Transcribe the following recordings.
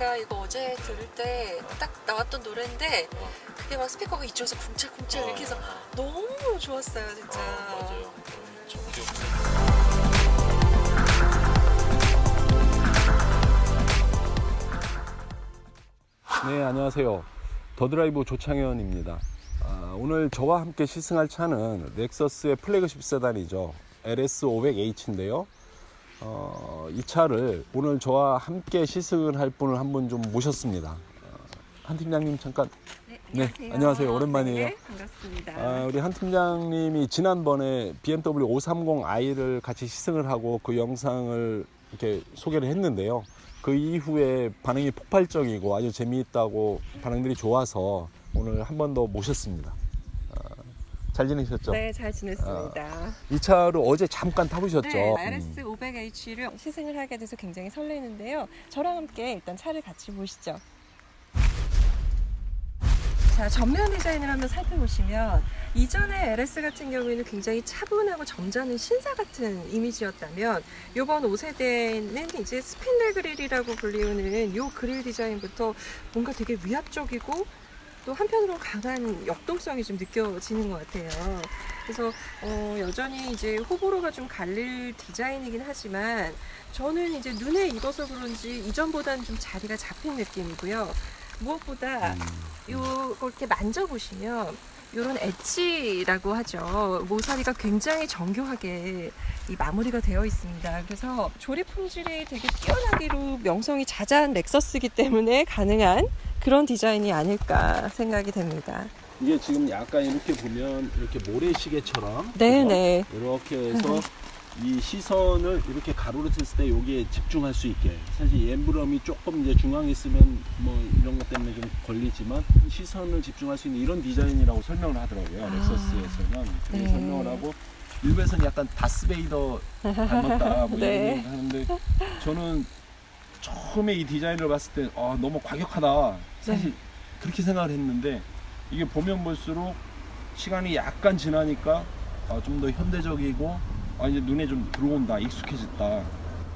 제가 이거 어제 들을 때 딱 나왔던 노래인데 그게 막 스피커가 이쪽에서 쿵찰쿵찰 이렇게 해서 너무 좋았어요 진짜. 맞아요. 정겹. 네, 안녕하세요. 더드라이브 조창현입니다. 오늘 저와 함께 시승할 차는 렉서스의 플래그십 세단이죠. LS500H인데요. 이 차를 오늘 저와 함께 시승을 할 분을 한 분 좀 모셨습니다. 한 팀장님 잠깐. 네, 안녕하세요. 네, 안녕하세요. 오랜만이에요. 네, 반갑습니다. 우리 한 팀장님이 지난번에 BMW 530i를 같이 시승을 하고 그 영상을 이렇게 소개를 했는데요. 그 이후에 반응이 폭발적이고 아주 재미있다고 반응들이 좋아서 오늘 한 번 더 모셨습니다. 잘 지내셨죠? 네, 잘 지냈습니다. 이 차를 어제 잠깐 타보셨죠? 네, RS500H를 시승을 하게 돼서 굉장히 설레는데요. 저랑 함께 일단 차를 같이 보시죠. 자, 전면 디자인을 한번 살펴보시면 이전에 LS 같은 경우에는 굉장히 차분하고 점잖은 신사 같은 이미지였다면 이번 5세대는 이제 스핀레 그릴이라고 불리우는 이 그릴 디자인부터 뭔가 되게 위압적이고 또 한편으로 강한 역동성이 좀 느껴지는 것 같아요. 그래서 여전히 이제 호불호가 좀 갈릴 디자인이긴 하지만 저는 이제 눈에 익어서 그런지 이전보다는 좀 자리가 잡힌 느낌이고요. 무엇보다 요걸 이렇게 만져보시면 이런 엣지라고 하죠. 모서리가 굉장히 정교하게 이 마무리가 되어 있습니다. 그래서 조립 품질이 되게 뛰어나기로 명성이 자자한 렉서스이기 때문에 가능한 그런 디자인이 아닐까 생각이 됩니다. 이게 지금 약간 이렇게 보면 이렇게 모래시계처럼 네네. 이렇게 해서 이 시선을 이렇게 가로로 쳤을 때 여기에 집중할 수 있게, 사실 엠브럼이 조금 이제 중앙에 있으면 뭐 이런 것 때문에 좀 걸리지만 시선을 집중할 수 있는 이런 디자인이라고 설명을 하더라고요. 렉서스에서는 그렇게 네. 설명을 하고 일부에서는 약간 다스베이더 닮았다 뭐 네. 이런 얘기 하는데 저는 처음에 이 디자인을 봤을 때 너무 과격하다 사실 그렇게 생각을 했는데 이게 보면 볼수록 시간이 약간 지나니까 좀 더 현대적이고 이제 눈에 좀 들어온다, 익숙해졌다.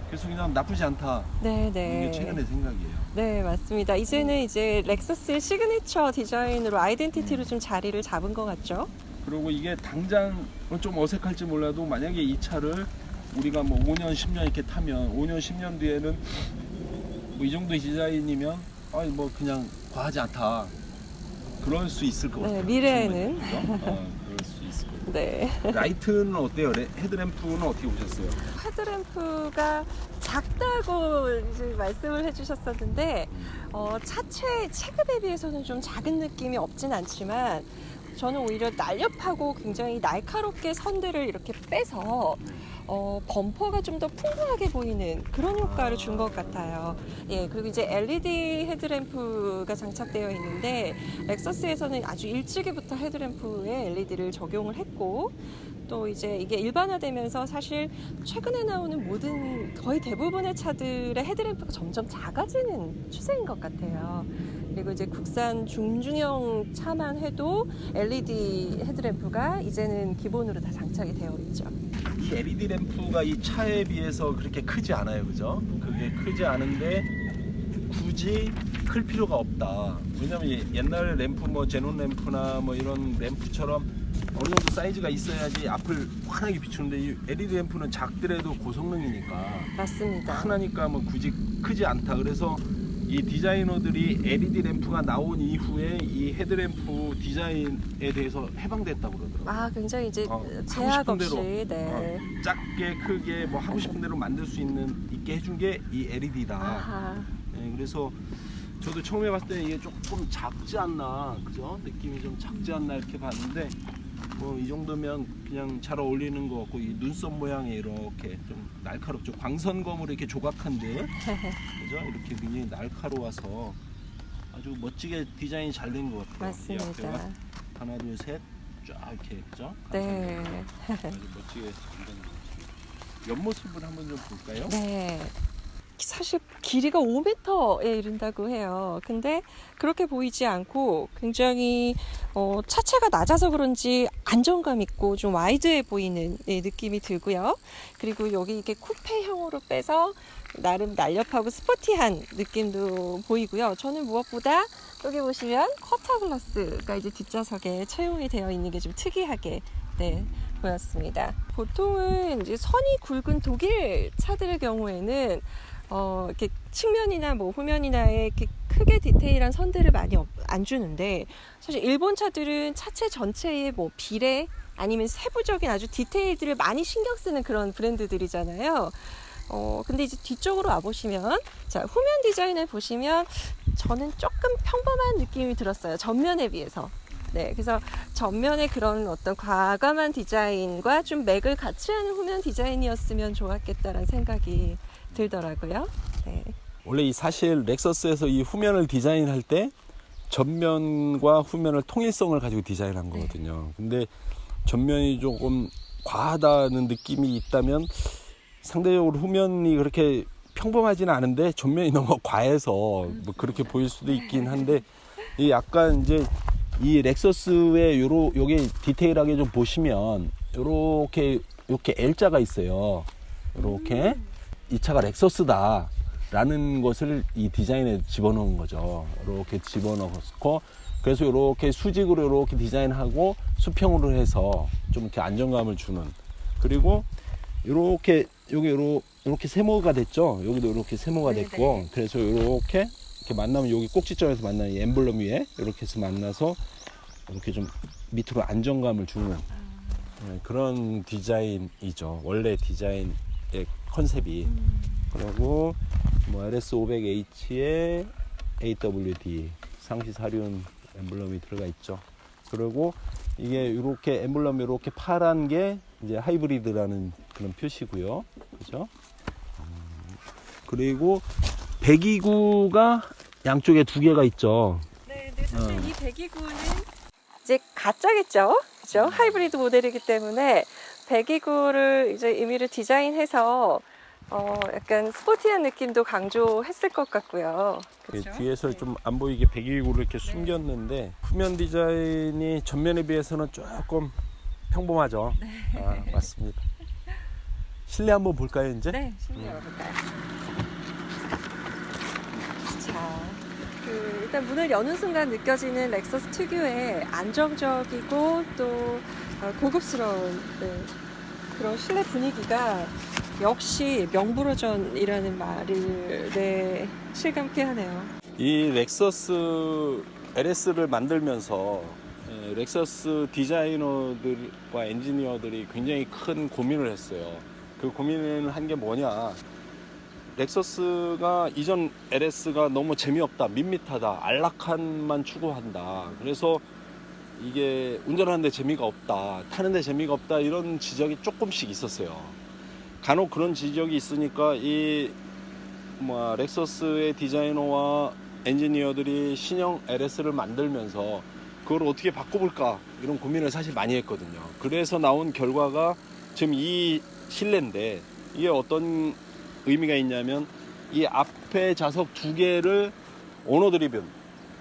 그래서 그냥 나쁘지 않다. 네네. 이게 최근의 생각이에요. 네, 맞습니다. 이제는 이제 렉서스의 시그니처 디자인으로 아이덴티티로 좀 자리를 잡은 것 같죠? 그리고 이게 당장 좀 어색할지 몰라도 만약에 이 차를 우리가 뭐 5년, 10년 이렇게 타면 5년, 10년 뒤에는 뭐 이 정도의 디자인이면 뭐 그냥 과하지 않다. 그럴 수 있을 것 같아요. 미래에는. 그럴 수 있을 것 같아요. 네. 라이트는 어때요? 헤드램프는 어떻게 보셨어요? 헤드램프가 작다고 이제 말씀을 해주셨었는데 차체 체급에 비해서는 좀 작은 느낌이 없진 않지만 저는 오히려 날렵하고 굉장히 날카롭게 선들을 이렇게 빼서 범퍼가 좀 더 풍부하게 보이는 그런 효과를 준 것 같아요. 예, 그리고 이제 LED 헤드램프가 장착되어 있는데 렉서스에서는 아주 일찍부터 헤드램프에 LED를 적용을 했고 또 이제 이게 일반화되면서 사실 최근에 나오는 모든 거의 대부분의 차들의 헤드램프가 점점 작아지는 추세인 것 같아요. 그리고 이제 국산 중중형 차만 해도 LED 헤드램프가 이제는 기본으로 다 장착이 되어 있죠. 이 LED 램프가 이 차에 비해서 그렇게 크지 않아요, 그죠? 그게 크지 않은데 굳이 클 필요가 없다. 왜냐면 옛날 램프 뭐 제논 램프나 뭐 이런 램프처럼 어느 정도 사이즈가 있어야지 앞을 환하게 비추는데 이 LED 램프는 작더라도 고성능이니까 맞습니다. 흔하니까 뭐 굳이 크지 않다. 그래서 이 디자이너들이 LED 램프가 나온 이후에 이 헤드램프 디자인에 대해서 해방됐다고 그러더라고요. 굉장히 이제 제약 하고 없이 싶은 대로, 네. 작게 크게 뭐 하고 싶은 대로 만들 수 있게 해준 게 이 LED다. 아하. 네, 그래서 저도 처음에 봤을 때 이게 조금 작지 않나, 그죠? 느낌이 좀 작지 않나 이렇게 봤는데 뭐 이 정도면 그냥 잘 어울리는 것 같고 이 눈썹 모양이 이렇게 좀 날카롭죠. 광선검으로 이렇게 조각한데 그죠? 이렇게 굉장히 날카로워서 아주 멋지게 디자인이 잘 된 것 같아요. 맞습니다. 이 앞에가 하나 둘 셋 쫙 이렇게 그죠? 네. 아주 멋지게 잘 된 것 같아요. 옆모습을 한번 좀 볼까요? 네. 사실 길이가 5m에 이른다고 해요. 근데 그렇게 보이지 않고 굉장히 차체가 낮아서 그런지 안정감 있고 좀 와이드해 보이는 느낌이 들고요. 그리고 여기 이렇게 쿠페형으로 빼서 나름 날렵하고 스포티한 느낌도 보이고요. 저는 무엇보다 여기 보시면 쿼터 글라스가 이제 뒷좌석에 채용이 되어 있는 게 좀 특이하게 보였습니다. 보통은 이제 선이 굵은 독일 차들의 경우에는 이렇게 측면이나 뭐 후면이나에 이렇게 크게 디테일한 선들을 많이 안 주는데, 사실 일본 차들은 차체 전체에 뭐 비례 아니면 세부적인 아주 디테일들을 많이 신경 쓰는 그런 브랜드들이잖아요. 근데 이제 뒤쪽으로 와보시면, 자, 후면 디자인을 보시면 저는 조금 평범한 느낌이 들었어요. 전면에 비해서. 네, 그래서 전면에 그런 어떤 과감한 디자인과 좀 맥을 같이 하는 후면 디자인이었으면 좋았겠다라는 생각이 들더라고요. 네. 원래 이 사실 렉서스에서 이 후면을 디자인할 때 전면과 후면을 통일성을 가지고 디자인한 거거든요. 근데 전면이 조금 과하다는 느낌이 있다면 상대적으로 후면이 그렇게 평범하지는 않은데 전면이 너무 과해서 뭐 그렇게 보일 수도 있긴 한데, 이 약간 이제 이 렉서스의 요게 디테일하게 좀 보시면 요렇게 L자가 있어요. 요렇게 이 차가 렉서스다라는 것을 이 디자인에 집어넣은 거죠. 이렇게 집어넣고, 그래서 이렇게 수직으로 이렇게 디자인하고 수평으로 해서 좀 이렇게 안정감을 주는. 그리고 이렇게 여기 이렇게 세모가 됐죠. 여기도 이렇게 세모가 됐고, 그래서 이렇게 만나면 여기 꼭지점에서 만나는 이 엠블럼 위에 이렇게 해서 만나서 이렇게 좀 밑으로 안정감을 주는 그런 디자인이죠. 원래 디자인의 컨셉이. 그리고 뭐 LS500H에 AWD 상시 사륜 엠블럼이 들어가 있죠. 그리고 이게 이렇게 엠블럼이 이렇게 파란 게 이제 하이브리드라는 그런 표시고요. 그죠? 그리고 배기구가 양쪽에 두 개가 있죠. 네, 근데 사실 이 배기구는 이제 가짜겠죠? 그죠? 하이브리드 모델이기 때문에 배기구를 이제 의미를 디자인해서 약간 스포티한 느낌도 강조했을 것 같고요. 그렇죠? 뒤에서 좀 안 보이게 배기구를 이렇게 숨겼는데, 후면 디자인이 전면에 비해서는 조금 평범하죠. 맞습니다. 실내 한번 볼까요, 이제? 네, 실내 열어볼까요? 자, 일단 문을 여는 순간 느껴지는 렉서스 특유의 안정적이고 또 고급스러운 그런 실내 분위기가 역시 명불허전이라는 말을 실감케 하네요. 이 렉서스 LS를 만들면서 렉서스 디자이너들과 엔지니어들이 굉장히 큰 고민을 했어요. 그 고민을 한 게 뭐냐, 렉서스가 이전 LS가 너무 재미없다, 밋밋하다, 안락함만 추구한다. 그래서 이게 운전하는데 재미가 없다, 타는데 재미가 없다, 이런 지적이 조금씩 있었어요. 간혹 그런 지적이 있으니까 이 렉서스의 디자이너와 엔지니어들이 신형 LS를 만들면서 그걸 어떻게 바꿔볼까, 이런 고민을 사실 많이 했거든요. 그래서 나온 결과가 지금 이 실내인데, 이게 어떤 의미가 있냐면, 이 앞에 좌석 두 개를 오너 드리븐,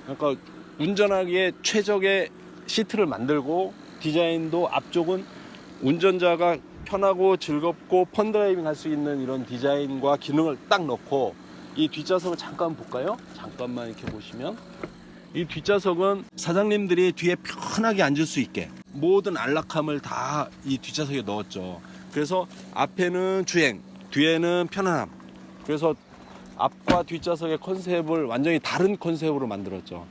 그러니까 운전하기에 최적의 시트를 만들고, 디자인도 앞쪽은 운전자가 편하고 즐겁고 펀드라이빙 할 수 있는 이런 디자인과 기능을 딱 넣고, 이 뒷좌석을 잠깐 볼까요? 잠깐만 이렇게 보시면, 이 뒷좌석은 사장님들이 뒤에 편하게 앉을 수 있게 모든 안락함을 다 이 뒷좌석에 넣었죠. 그래서 앞에는 주행, 뒤에는 편안함. 그래서 앞과 뒷좌석의 컨셉을 완전히 다른 컨셉으로 만들었죠.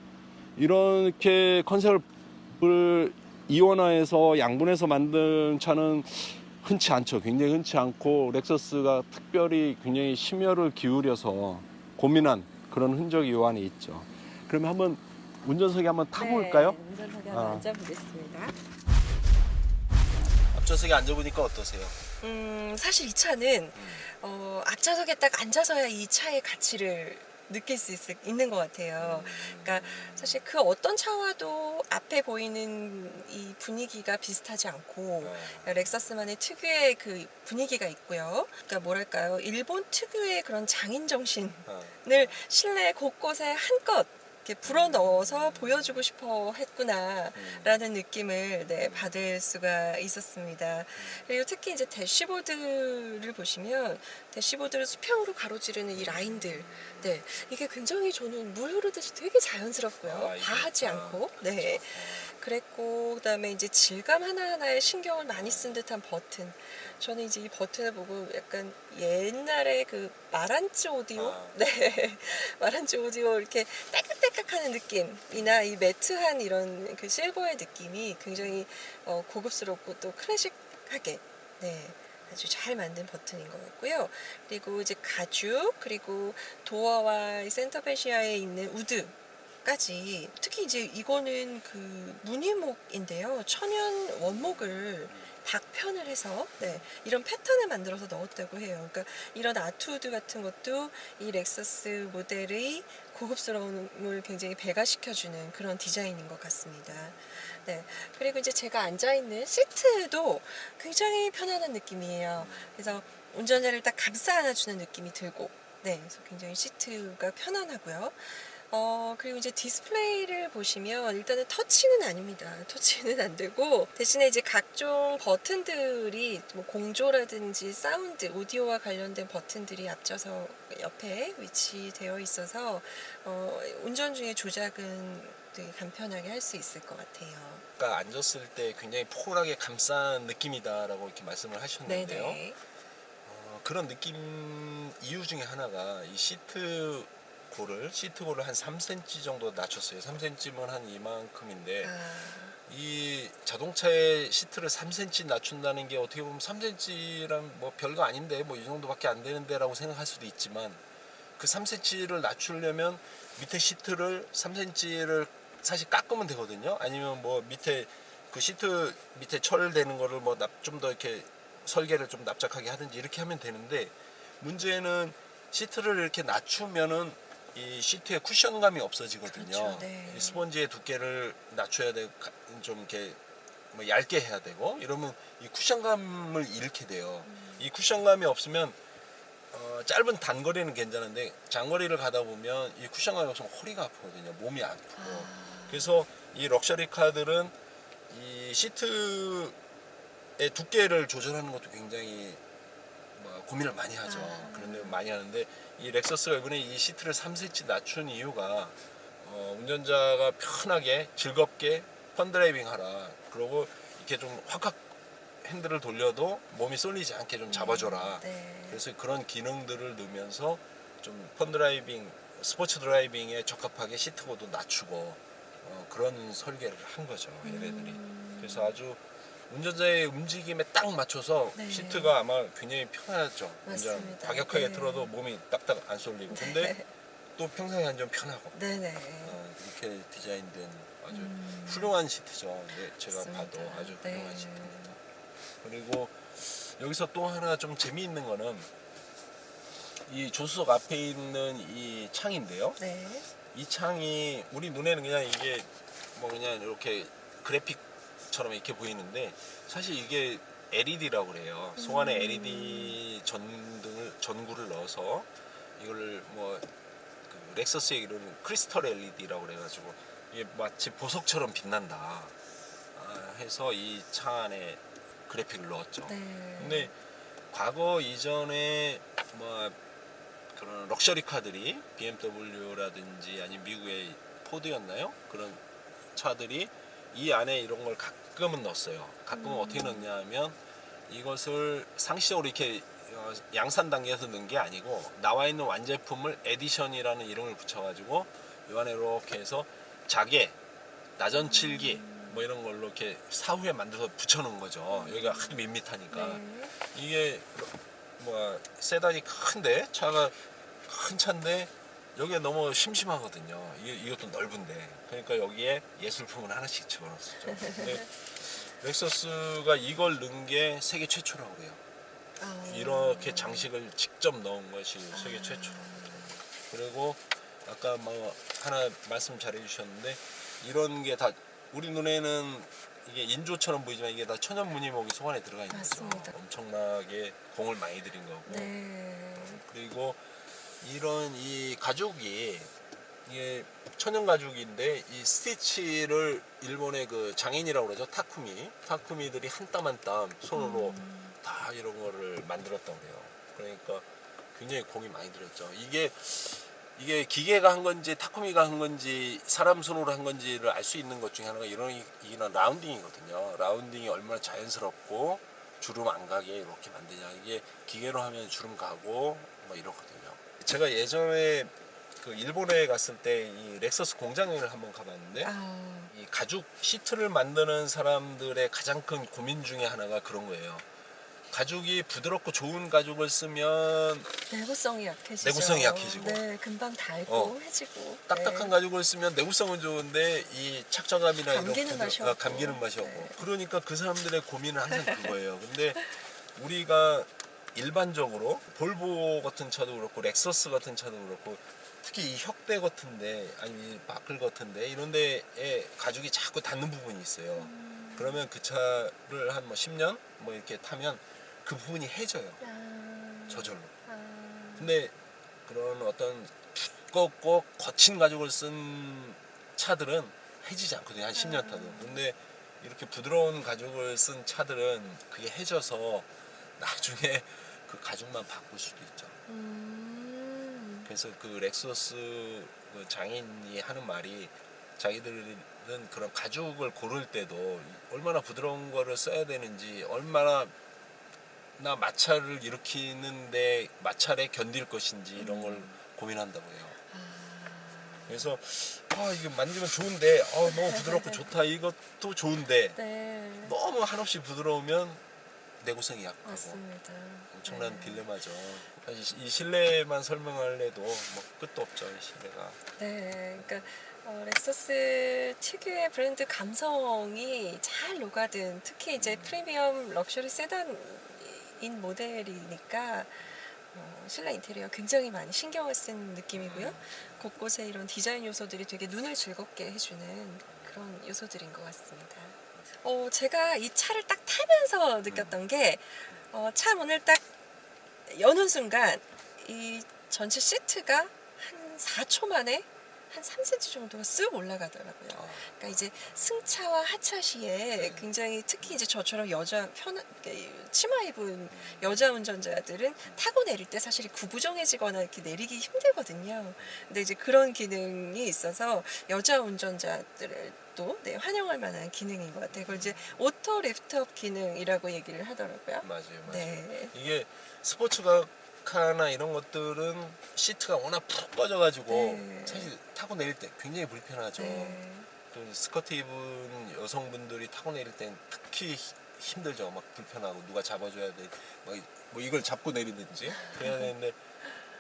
이렇게 컨셉을 이원화해서 양분해서 만든 차는 흔치 않죠. 굉장히 흔치 않고, 렉서스가 특별히 굉장히 심혈을 기울여서 고민한 그런 흔적이 요 안에 있죠. 그러면 한번 운전석에 한번 타볼까요? 네, 운전석에 한번 앉아보겠습니다. 앞좌석에 앉아보니까 어떠세요? 사실 이 차는 앞좌석에 딱 앉아서야 이 차의 가치를 느낄 수 있는 것 같아요. 그러니까 사실 그 어떤 차와도 앞에 보이는 이 분위기가 비슷하지 않고 렉서스만의 특유의 그 분위기가 있고요. 그러니까 뭐랄까요, 일본 특유의 그런 장인 정신을 실내 곳곳에 한껏 이렇게 불어넣어서 보여주고 싶어 했구나라는 느낌을 받을 수가 있었습니다. 그리고 특히 이제 대시보드를 보시면 대시보드를 수평으로 가로지르는 이 라인들, 이게 굉장히 저는 물 흐르듯이 되게 자연스럽고요. 과하지 않고, 그랬고, 그다음에 이제 질감 하나하나에 신경을 많이 쓴 듯한 버튼. 저는 이제 이 버튼을 보고 약간 옛날에 그 마란츠 오디오, 마란츠 오디오 이렇게 딸깍딸깍하는 느낌이나 이 매트한 이런 그 실버의 느낌이 굉장히 고급스럽고 또 클래식하게, 아주 잘 만든 버튼인 것 같고요. 그리고 이제 가죽, 그리고 도어와 이 센터 페시아에 있는 우드. 까지 특히 이제 이거는 그 무늬목인데요. 천연 원목을 박편을 해서 이런 패턴을 만들어서 넣었다고 해요. 그러니까 이런 아트우드 같은 것도 이 렉서스 모델의 고급스러움을 굉장히 배가시켜주는 그런 디자인인 것 같습니다. 그리고 이제 제가 앉아있는 시트도 굉장히 편안한 느낌이에요. 그래서 운전자를 딱 감싸 안아주는 느낌이 들고, 그래서 굉장히 시트가 편안하고요. 그리고 이제 디스플레이를 보시면 일단은 터치는 아닙니다. 터치는 안 되고, 대신에 이제 각종 버튼들이 뭐 공조라든지 사운드, 오디오와 관련된 버튼들이 앞져서 옆에 위치되어 있어서 운전 중에 조작은 되게 간편하게 할 수 있을 것 같아요. 그러니까 앉았을 때 굉장히 포근하게 감싼 느낌이다라고 이렇게 말씀을 하셨는데요. 그런 느낌 이유 중에 하나가 이 시트고를 한 3cm 정도 낮췄어요. 3cm면 한 이만큼인데 이 자동차의 시트를 3cm 낮춘다는 게 어떻게 보면 3cm란 뭐 별거 아닌데 뭐 이 정도밖에 안 되는데 라고 생각할 수도 있지만, 그 3cm를 낮추려면 밑에 시트를 3cm를 사실 깎으면 되거든요. 아니면 뭐 밑에 그 시트 밑에 철되는 거를 뭐 좀 더 이렇게 설계를 좀 납작하게 하든지 이렇게 하면 되는데, 문제는 시트를 이렇게 낮추면은 이 시트의 쿠션감이 없어지거든요. 그렇죠, 이 스펀지의 두께를 낮춰야 되고 좀 이렇게 뭐 얇게 해야 되고 이러면 이 쿠션감을 잃게 돼요. 이 쿠션감이 없으면 짧은 단거리는 괜찮은데 장거리를 가다 보면 이 쿠션감이 없으면 허리가 아프거든요. 몸이 아프고. 그래서 이 럭셔리 카들은 이 시트의 두께를 조절하는 것도 굉장히 고민을 많이 하죠. 그런데 많이 하는데, 이 렉서스가 이번에 이 시트를 3cm 낮춘 이유가 운전자가 편하게 즐겁게 펀드라이빙 하라, 그리고 이렇게 좀 확확 핸들을 돌려도 몸이 쏠리지 않게 좀 잡아줘라. 그래서 그런 기능들을 넣으면서 좀 펀드라이빙, 스포츠 드라이빙에 적합하게 시트고도 낮추고 그런 설계를 한 거죠, 얘네들이. 그래서 아주 운전자의 움직임에 딱 맞춰서 시트가 아마 굉장히 편하죠. 맞습니다. 과격하게 틀어도 몸이 딱딱 안 쏠리고. 근데 또 평상에 앉으면 편하고. 이렇게 디자인된 아주 훌륭한 시트죠. 제가 맞습니다. 봐도 아주 훌륭한 시트입니다. 그리고 여기서 또 하나 좀 재미있는 거는 이 조수석 앞에 있는 이 창인데요. 이 창이 우리 눈에는 그냥 이게 뭐 그냥 이렇게 그래픽처럼 이렇게 보이는데, 사실 이게 LED라고 그래요. 속 안에 LED 전구를 넣어서 이걸 뭐 그 렉서스의 이런 크리스털 LED라고 그래가지고 이게 마치 보석처럼 빛난다 해서 이 창 안에 그래픽을 넣었죠. 근데 과거 이전에 뭐 그런 럭셔리 카들이 BMW라든지 아니면 미국의 포드였나요? 그런 차들이 이 안에 이런 걸 가끔은 넣었어요. 가끔은 어떻게 넣냐 하면 이것을 상시적으로 이렇게 양산 단계에서 넣은 게 아니고, 나와 있는 완제품을 에디션이라는 이름을 붙여가지고 이 안에 이렇게 해서 자개, 나전칠기 뭐 이런 걸로 이렇게 사후에 만들어서 붙여놓은 거죠. 여기가 하도 밋밋하니까. 이게 뭐 세단이 큰데, 차가 큰 차인데 여기에 너무 심심하거든요. 이것도 넓은데. 그러니까 여기에 예술품을 하나씩 집어넣었죠. 근데 렉서스가 이걸 넣은 게 세계 최초라고 그래요. 이렇게 장식을 직접 넣은 것이 세계 최초라고 그래요. 그리고 아까 뭐 하나 말씀 잘해주셨는데 이런 게 다 우리 눈에는 이게 인조처럼 보이지만 이게 다 천연 무늬목이 속 안에 들어가 있는 거죠. 맞습니다. 엄청나게 공을 많이 들인 거고. 네. 그리고 이런 이 가죽이 이게 천연 가죽인데 이 스티치를 일본의 그 장인이라고 그러죠. 타쿠미들이 한 땀 한 땀 손으로 다 이런 거를 만들었다고 그래요. 그러니까 굉장히 공이 많이 들었죠. 이게 기계가 한 건지 타쿠미가 한 건지 사람 손으로 한 건지를 알 수 있는 것 중에 하나가 이런 라운딩이거든요. 라운딩이 얼마나 자연스럽고 주름 안 가게 이렇게 만드냐. 이게 기계로 하면 주름 가고 뭐 이렇거든요. 제가 예전에 그 일본에 갔을 때 이 렉서스 공장을 한번 가봤는데 아, 이 가죽 시트를 만드는 사람들의 가장 큰 고민 중에 하나가 그런 거예요. 가죽이 부드럽고 좋은 가죽을 쓰면 내구성이 약해지죠. 내구성이 약해지고. 네, 금방 닳고 어. 해지고. 딱딱한 네. 가죽을 쓰면 내구성은 좋은데 이 착져감이나 감기는 이런 맛이 없고. 감기는 맛이 없고. 네. 그러니까 그 사람들의 고민은 항상 그거예요. 근데 우리가 일반적으로 볼보 같은 차도 그렇고 렉서스 같은 차도 그렇고 특히 이 혁대 같은데 아니면 이 바클 같은데 이런 데에 가죽이 자꾸 닿는 부분이 있어요. 그러면 그 차를 한 뭐 10년 뭐 이렇게 타면 그 부분이 해져요. 저절로. 근데 그런 어떤 두껍고 거친 가죽을 쓴 차들은 해지지 않거든요. 한 10년 타도. 근데 이렇게 부드러운 가죽을 쓴 차들은 그게 해져서 나중에 그 가죽만 바꿀 수도 있죠. 그래서 그 렉서스 그 장인이 하는 말이 자기들은 그런 가죽을 고를 때도 얼마나 부드러운 거를 써야 되는지 얼마나 나 마찰을 일으키는데 마찰에 견딜 것인지 이런 걸 고민한다고 해요. 그래서 이게 만지면 좋은데 너무 부드럽고 좋다 이것도 좋은데 네. 너무 한없이 부드러우면 내구성이 약하고 맞습니다. 엄청난 네. 딜레마죠. 사실 이 실내만 설명할래도 뭐 끝도 없죠. 이 실내가. 네, 그러니까 렉서스 특유의 브랜드 감성이 잘 녹아든 특히 이제 프리미엄 럭셔리 세단인 모델이니까 실내 인테리어 굉장히 많이 신경을 쓴 느낌이고요. 곳곳에 이런 디자인 요소들이 되게 눈을 즐겁게 해주는 그런 요소들인 것 같습니다. 제가 이 차를 딱 타면서 느꼈던 게 차 문을 딱 여는 순간 이 전체 시트가 한 4초 만에 한 3cm 정도가 쓱 올라가더라고요. 그러니까 이제 승차와 하차 시에 굉장히 특히 이제 저처럼 치마 입은 여자 운전자들은 타고 내릴 때 사실 구부정해지거나 이렇게 내리기 힘들거든요. 근데 이제 그런 기능이 있어서 여자 운전자들도 환영할 만한 기능인 것 같아요. 그걸 이제 오토 리프트업 기능이라고 얘기를 하더라고요. 맞아요. 네. 이게 스포츠카나 이런 것들은 시트가 워낙 푹 꺼져가지고 네. 사실 타고 내릴 때 굉장히 불편하죠. 네. 또 스커트 입은 여성분들이 타고 내릴 땐 특히 힘들죠. 막 불편하고 누가 잡아줘야 돼. 뭐 이걸 잡고 내리든지 그래야 되는데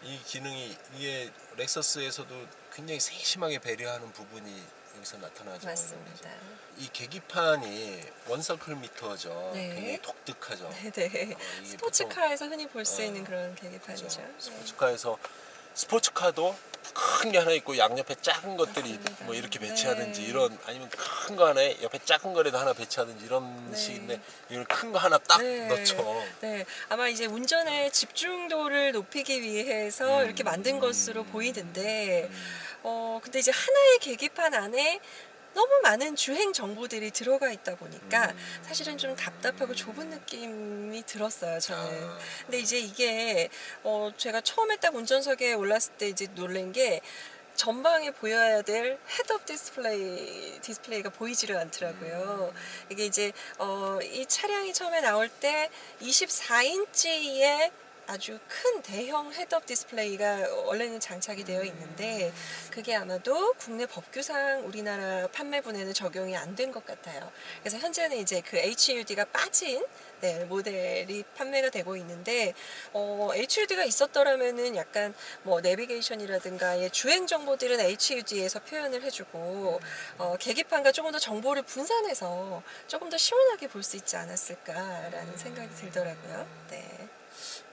이 기능이 이게 렉서스에서도 굉장히 세심하게 배려하는 부분이 여기서 나타나죠. 맞습니다. 이 계기판이 원서클 미터죠. 네. 굉장히 독특하죠. 네네. 이게 스포츠카에서 흔히 볼 수 어, 있는 그런 보통, 계기판이죠. 그죠? 네. 스포츠카에서 스포츠카도 큰 게 하나 있고 양옆에 작은 것들이 맞습니다. 뭐 이렇게 배치하든지 네. 이런 아니면 큰 거 하나에 옆에 작은 거라도 하나 배치하든지 이런 네. 식인데 이건 큰 거 하나 딱 네. 넣죠. 네, 아마 이제 운전의 집중도를 높이기 위해서 이렇게 만든 것으로 보이는데, 근데 이제 하나의 계기판 안에 너무 많은 주행 정보들이 들어가 있다 보니까 사실은 좀 답답하고 좁은 느낌이 들었어요, 저는. 근데 이제 이게 제가 처음에 딱 운전석에 올랐을 때 이제 놀란 게 전방에 보여야 될 헤드업 디스플레이가 보이지를 않더라고요. 이게 이제 이 차량이 처음에 나올 때 24인치의 아주 큰 대형 헤드업 디스플레이가 원래는 장착이 되어 있는데 그게 아마도 국내 법규상 우리나라 판매분에는 적용이 안 된 것 같아요. 그래서 현재는 이제 그 HUD가 빠진 모델이 판매가 되고 있는데 HUD가 있었더라면은 약간 뭐 내비게이션이라든가의 주행 정보들은 HUD에서 표현을 해주고 계기판과 조금 더 정보를 분산해서 조금 더 시원하게 볼 수 있지 않았을까라는 생각이 들더라고요. 네.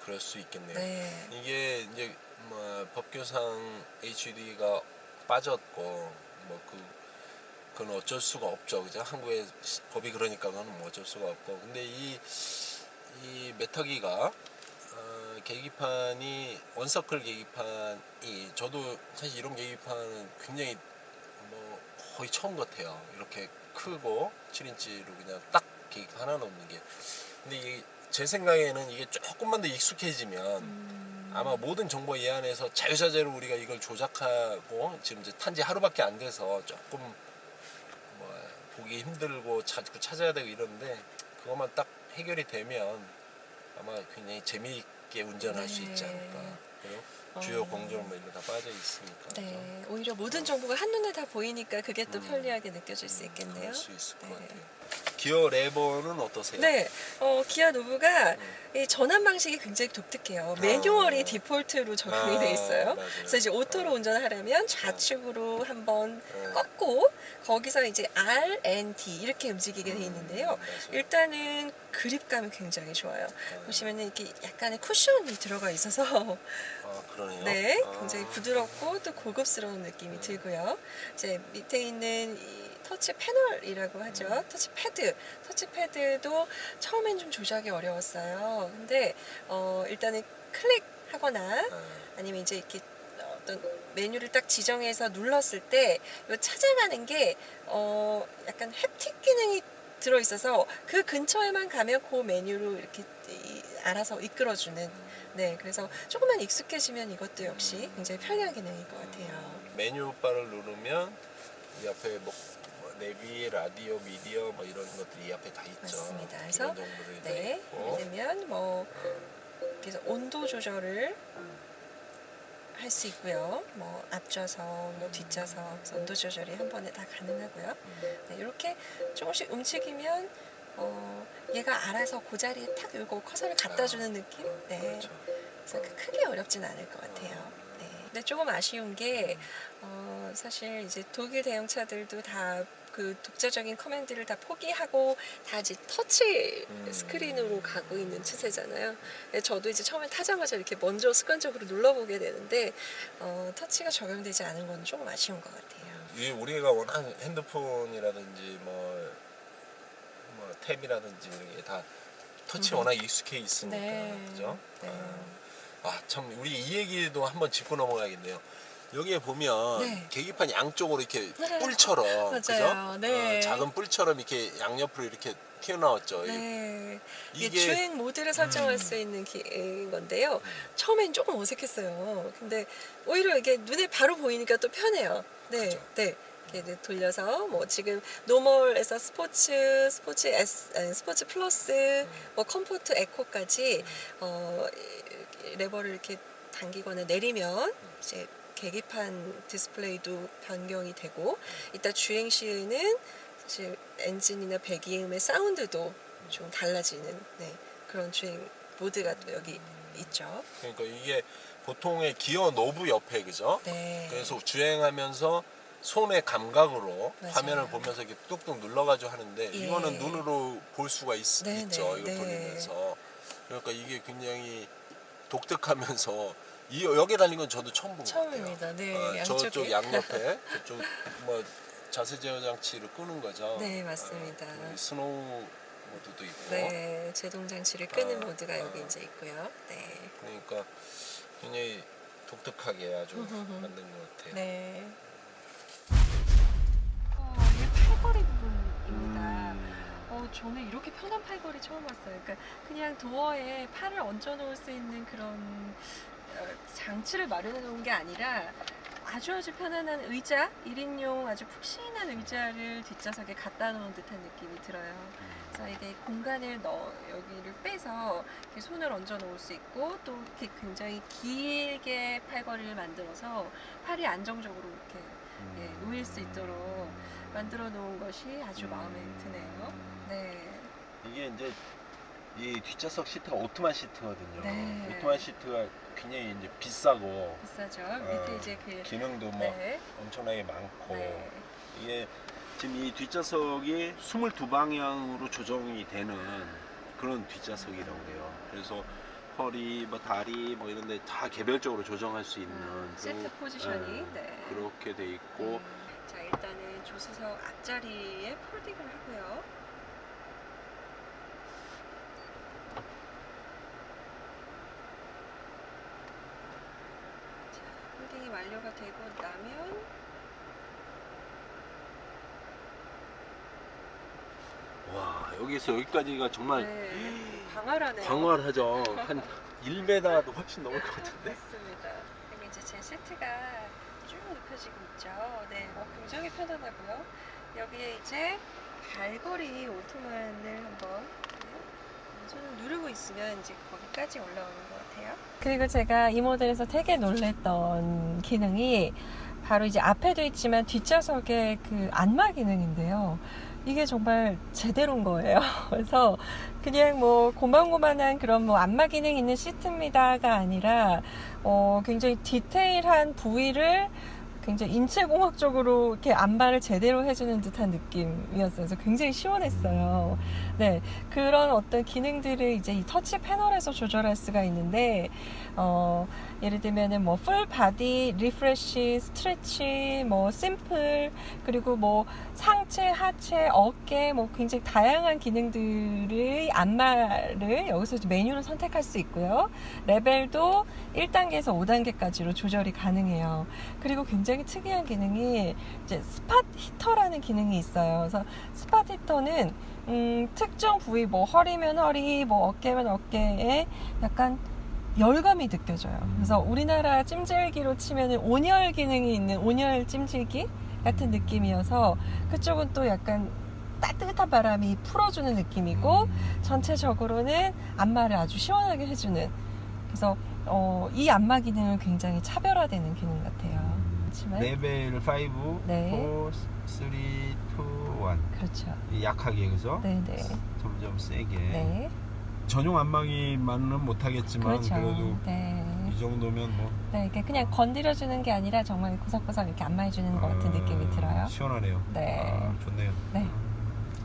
그럴 수 있겠네요. 네. 이게 이제 뭐 법규상 HUD가 빠졌고 뭐 그건 어쩔 수가 없죠, 그죠? 한국의 법이 그러니까 그건 뭐 어쩔 수가 없고. 근데 이 메타기가 계기판이 원서클 계기판이 저도 사실 이런 계기판은 굉장히 뭐 거의 처음 같아요. 이렇게 크고 7인치로 그냥 딱 계기판 하나 놓는 게. 근데 이게 제 생각에는 이게 조금만 더 익숙해지면 아마 모든 정보 이 안에서 자유자재로 우리가 이걸 조작하고 지금 이제 탄지 하루밖에 안 돼서 조금 뭐 보기 힘들고 자꾸 찾아야 되고 이런데 그것만 딱 해결이 되면 아마 굉장히 재미있게 운전할 수 있지 않을까. 그리고 주요 공조물 이런 다 빠져 있으니까. 네, 오히려 모든 정보가 한눈에 다 보이니까 그게 또 편리하게 느껴질 수 있겠네요. 그럴 수 있을 것 네. 같아요. 기어 레버는 어떠세요? 네, 기아 노브가 이 전환 방식이 굉장히 독특해요. 매뉴얼이 디폴트로 적용이 돼 있어요. 맞아요. 그래서 이제 오토로 운전하려면 좌측으로 한번 네. 꺾고 거기서 이제 R, N, D 이렇게 움직이게 돼 있는데요. 맞아요. 일단은 그립감이 굉장히 좋아요. 보시면은 이렇게 약간의 쿠션이 들어가 있어서 그러네요. 네, 굉장히 부드럽고 또 고급스러운 느낌이 들고요. 이제 밑에 있는 이 터치 패널이라고 하죠. 터치패드도 처음엔 좀 조작이 어려웠어요. 근데 일단은 클릭하거나 아니면 이제 이렇게 어떤 메뉴를 딱 지정해서 눌렀을 때 이 찾아가는 게 약간 햅틱 기능이 들어 있어서 그 근처에만 가면 그 메뉴로 이렇게 알아서 이끌어주는. 네, 그래서 조금만 익숙해지면 이것도 역시 굉장히 편리한 기능일 것 같아요. 메뉴 바를 누르면 이 앞에 뭐 내비, 라디오, 미디어 뭐 이런 것들이 이 앞에 다 있죠. 맞습니다. 그래서 기본 정보들이 다 네, 있고. 예를 들면 뭐 그래서 온도 조절을 할 수 있고요. 뭐 앞좌석, 뭐 뒷좌석, 그래서 온도 조절이 한 번에 다 가능하고요. 네, 이렇게 조금씩 움직이면 얘가 알아서 그 자리에 탁 요거 커서를 갖다 주는 느낌? 네. 그렇죠. 그래서 크게 어렵진 않을 것 같아요. 네. 근데 조금 아쉬운 게 사실 이제 독일 대형차들도 다 그 독자적인 커맨드를 다 포기하고 다 이제 터치 스크린으로 가고 있는 추세잖아요. 저도 이제 처음에 타자마자 이렇게 먼저 습관적으로 눌러보게 되는데 터치가 적용되지 않은 건 조금 아쉬운 것 같아요. 이 우리가 워낙 핸드폰이라든지 뭐 탭이라든지 이런 게 다 터치 워낙 익숙해 있으니까 네. 그죠? 네. 참 우리 이 얘기도 한번 짚고 넘어가야겠네요. 여기에 보면 네. 계기판 양쪽으로 이렇게 뿔처럼 맞아요. 그죠? 네. 작은 뿔처럼 이렇게 양옆으로 이렇게 튀어나왔죠. 네. 이게 이게 주행 모드를 설정할 수 있는 건데요. 처음엔 조금 어색했어요. 근데 오히려 이게 눈에 바로 보이니까 또 편해요. 네, 그죠. 네. 이렇게 돌려서 뭐 지금 노멀에서 스포츠 플러스, 뭐 컴포트 에코까지 레버를 이렇게 당기거나 내리면 이제 계기판 디스플레이도 변경이 되고, 이따 주행 시에는 사실 엔진이나 배기음의 사운드도 좀 달라지는 그런 주행 모드가 또 여기 있죠. 그러니까 이게 보통의 기어 노브 옆에 그죠? 네. 그래서 주행하면서 손의 감각으로 맞아요. 화면을 보면서 이렇게 뚝뚝 눌러가지고 하는데 예. 이거는 눈으로 볼 수가 있죠. 네, 이거 네. 돌리면서. 그러니까 이게 굉장히 독특하면서 여기에 달린 건 저도 처음 본 것 같아요. 처음입니다. 네, 양쪽에. 저쪽 양옆에 그쪽 뭐 자세 제어 장치를 끄는 거죠. 네, 맞습니다. 여기 스노우 모드도 있고. 네, 제동 장치를 끄는 아, 모드가 여기 이제 있고요. 네. 그러니까 굉장히 독특하게 아주 만든 것 같아요. 네. 이게 팔걸이 부분입니다. 저는 이렇게 편한 팔걸이 처음 봤어요. 그러니까 그냥 도어에 팔을 얹어 놓을 수 있는 그런 장치를 마련해 놓은 게 아니라 아주 편안한 의자, 1인용 아주 푹신한 의자를 뒷좌석에 갖다 놓은 듯한 느낌이 들어요. 그래서 이게 공간을 여기를 빼서 이렇게 손을 얹어 놓을 수 있고, 또 이렇게 굉장히 길게 팔걸이를 만들어서 팔이 안정적으로 이렇게 놓일 수 있도록 만들어 놓은 것이 아주 마음에 드네요. 네. 이게 이제 이 뒷좌석 시트가 오토만 시트거든요. 네. 오토만 시트가 굉장히 이제 비싸고 비싸죠. 밑에 이제 기능도 뭐 네. 엄청나게 많고 네. 이게 지금 이 뒷좌석이 22방향으로 조정이 되는 그런 뒷좌석이라고 그래요. 그래서 허리, 뭐 다리, 뭐 이런데 다 개별적으로 조정할 수 있는 세트 그런- 포지션이 예, 네. 그렇게 돼 있고 자, 일단은 조수석 앞자리에 폴딩을 하고요. 자, 폴딩이 완료가 되고 나면 와 여기서 여기까지가 정말 네, 광활하네요. 광활하죠. 한 1m도 훨씬 넘을 것 같은데. 맞습니다. 여기 이제 제 세트가 쭉 눕혀지고 있죠. 네, 굉장히 편안하고요. 여기에 이제 발걸이 오토만을 한번 손을 누르고 있으면 이제 거기까지 올라오는 것 같아요. 그리고 제가 이 모델에서 되게 놀랬던 기능이 바로 이제 앞에도 있지만 뒷좌석의 그 안마 기능인데요. 이게 정말 제대로인 거예요. 그래서 그냥 뭐 고만고만한 그런 뭐 안마 기능 있는 시트입니다가 아니라 굉장히 디테일한 부위를 굉장히 인체공학적으로 이렇게 안마를 제대로 해주는 듯한 느낌이었어요. 그래서 굉장히 시원했어요. 네, 그런 어떤 기능들을 이제 이 터치 패널에서 조절할 수가 있는데, 예를 들면은 뭐 풀 바디 리프레쉬, 스트레치, 뭐 심플, 그리고 뭐 상체, 하체, 어깨, 뭐 굉장히 다양한 기능들의 안마를 여기서 메뉴를 선택할 수 있고요. 레벨도 1단계에서 5단계까지로 조절이 가능해요. 그리고 굉장히 특이한 기능이 이제 스팟 히터라는 기능이 있어요. 그래서 스팟 히터는 특정 부위, 뭐 허리면 허리, 뭐 어깨면 어깨에 약간 열감이 느껴져요. 그래서 우리나라 찜질기로 치면은 온열 기능이 있는 온열 찜질기 같은 느낌이어서 그쪽은 또 약간 따뜻한 바람이 풀어주는 느낌이고 전체적으로는 안마를 아주 시원하게 해주는, 그래서 이 안마 기능은 굉장히 차별화되는 기능 같아요. 그렇지만 레벨 5, 네. 4, 3, 2, 1. 그렇죠. 약하게 그죠? 네네. 점점 세게. 네. 전용 안마기만은 못하겠지만 그렇죠. 그래도 네. 이 정도면 뭐 네, 이게 그냥 건드려주는 게 아니라 정말 구석구석 이렇게 안마해주는 것 같은 느낌이 들어요. 시원하네요. 네. 좋네요. 네.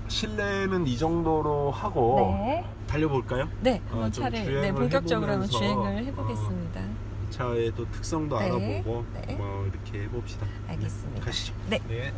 실내는 이 정도로 하고 네. 달려볼까요? 네, 한번 좀 차를 주행을 네, 본격적으로 한번 해보면서, 주행을 해보겠습니다. 이 차의 또 특성도 네. 알아보고 네. 뭐 이렇게 해봅시다. 알겠습니다. 가시죠. 네. 네.